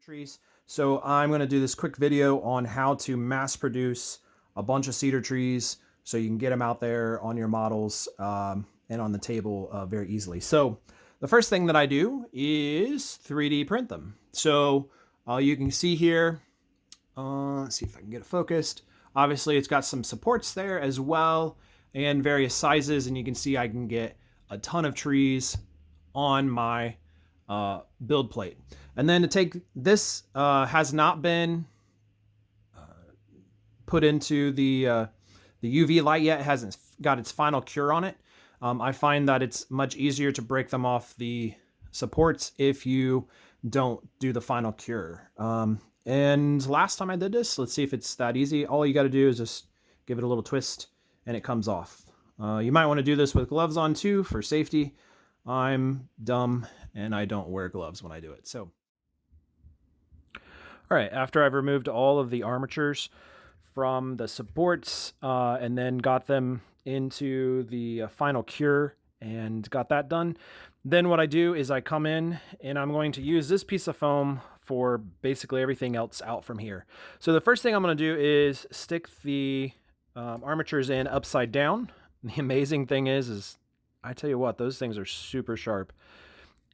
trees. So I'm going to do this quick video on how to mass produce a bunch of cedar trees so you can get them out there on your models and on the table very easily. So the first thing that I do is 3D print them. So you can see here, let's see if I can get it focused. Obviously it's got some supports there as well and various sizes, and you can see I can get a ton of trees on my build plate. And then to take this has not been put into the UV light yet. It hasn't got its final cure on it. I find that it's much easier to break them off the supports if you don't do the final cure. And last time I did this, let's see if it's that easy. All you got to do is just give it a little twist and it comes off. You might want to do this with gloves on too for safety. I'm dumb and I don't wear gloves when I do it. So, all right, after I've removed all of the armatures from the supports and then got them into the final cure and got that done, then what I do is I come in and I'm going to use this piece of foam for basically everything else out from here. So the first thing I'm going to do is stick the armatures in upside down. The amazing thing is I tell you what, those things are super sharp,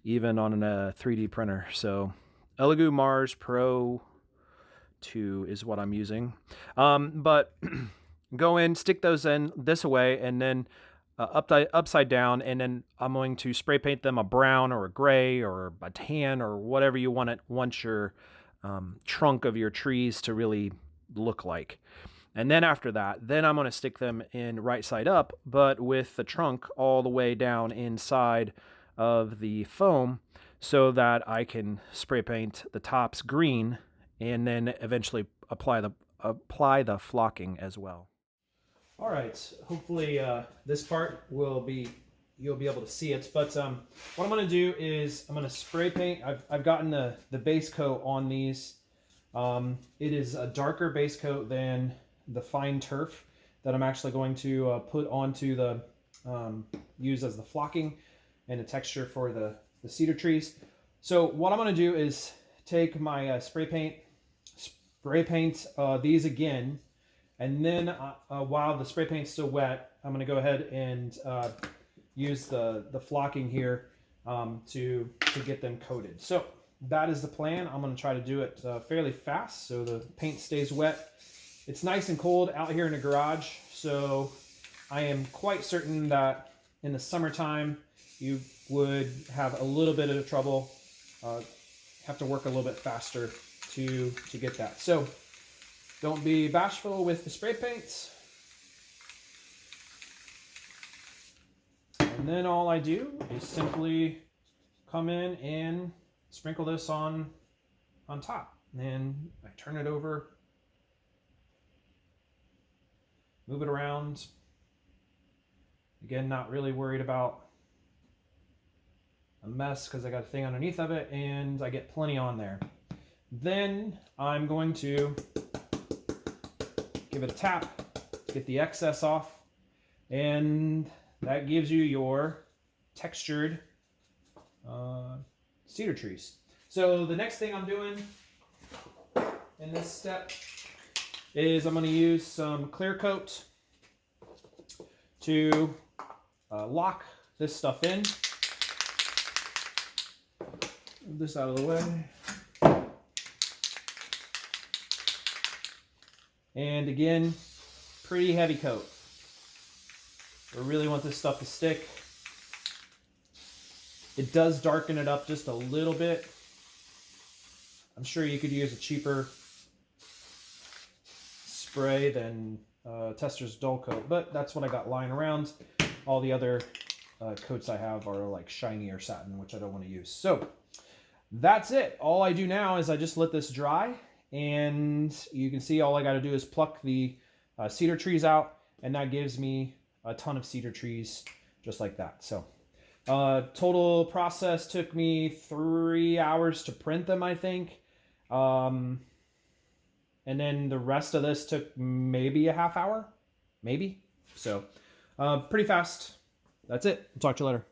even on a 3D printer. So Elegoo Mars Pro 2 is what I'm using. But go in, stick those in this way, and then upside down, and then I'm going to spray paint them a brown or a gray or a tan or whatever you want your trunk of your trees to really look like. And then after that, then I'm going to stick them in right side up, but with the trunk all the way down inside of the foam so that I can spray paint the tops green and then eventually apply the flocking as well. All right, hopefully this part you'll be able to see it, but what I'm going to do is I'm going to spray paint. I've gotten the base coat on these. It is a darker base coat than the fine turf that I'm actually going to put onto the use as the flocking and the texture for the cedar trees. So what I'm going to do is take my spray paint these again, and then while the spray paint's still wet, I'm going to go ahead and use the flocking here to get them coated. So that is the plan. I'm going to try to do it fairly fast so the paint stays wet. It's nice and cold out here in the garage, so I am quite certain that in the summertime you would have a little bit of trouble, have to work a little bit faster to get that. So don't be bashful with the spray paints. And then all I do is simply come in and sprinkle this on top. And I turn it over, move it around. Again, not really worried about a mess because I got a thing underneath of it and I get plenty on there. Then I'm going to give it a tap to get the excess off, and that gives you your textured cedar trees. So the next thing I'm doing in this step is I'm going to use some clear coat to lock this stuff in. Move this out of the way. And again, pretty heavy coat. I really want this stuff to stick. It does darken it up just a little bit. I'm sure you could use a cheaper spray than Tester's dull coat, but that's what I got lying around. All the other coats I have are like shiny or satin, which I don't want to use. So that's it. All I do now is I just let this dry, and you can see all I got to do is pluck the cedar trees out, and that gives me a ton of cedar trees just like that. So total process took me 3 hours to print them, I think. And then the rest of this took maybe a half hour, maybe. So pretty fast. That's it. I'll talk to you later.